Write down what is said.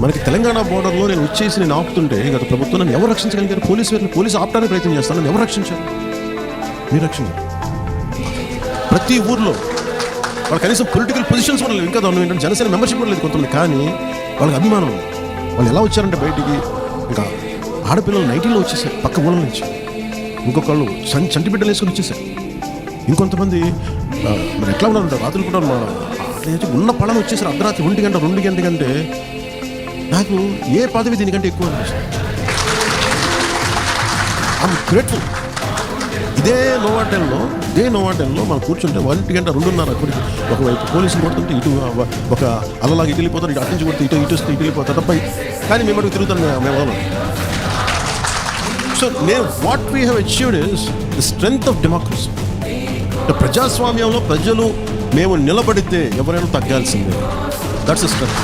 మనకి తెలంగాణ బోర్డర్లో నేను వచ్చేసి నేను ఆపుతుంటే గత ప్రభుత్వం నన్ను ఎవరు రక్షించగలిగారు? పోలీసు ఆపడానికి ప్రయత్నం చేస్తాను, నన్ను ఎవరు రక్షించారు? మీరు రక్షించారు. ప్రతి ఊర్లో వాళ్ళు కనీసం పొలిటికల్ పొజిషన్స్ కూడా లేవు. ఇంకా దాని ఏంటంటే జనసేన మెంబర్షిప్ కూడా లేదు కొంతమంది. కానీ వాళ్ళకి అభిమానం ఉంది. వాళ్ళు ఎలా వచ్చారంటే బయటికి, ఇంకా ఆడపిల్లలు నైటీలో వచ్చేసారు పక్క ఊళ్ళ నుంచి, ఇంకొకళ్ళు చంటి బిడ్డలు వేసుకొని వచ్చేసారు, ఇంకొంతమంది మరి ఎట్లా ఉన్నారు రాత్రులు కూడా ఉన్న పళ్ళని వచ్చేసారు అర్ధరాత్రి 1 గంట 2 గంటల కంటే. నాకు ఏ పదవి దీనికంటే ఎక్కువ అనిపిస్తుంది. I'm grateful. ఇదే నోవాటెల్లో మనం కూర్చుంటే 1 గంట 2:30 అక్కడికి ఒకవైపు పోలీసులు కొడుతుంటే ఇటు ఒక అల్లలాగా ఇటు వెళ్ళిపోతారు, ఇటు అటు కొడితే ఇటు వస్తే ఇటు వెళ్ళిపోతారు తప్ప. కానీ మేము అడుగు తిరుగుతాను మేము వాళ్ళం. So what we have achieved is the strength of democracy. ప్రజాస్వామ్యంలో ప్రజలు మేము నిలబడితే ఎవరైనా తగ్గాల్సిందే. That's the strength.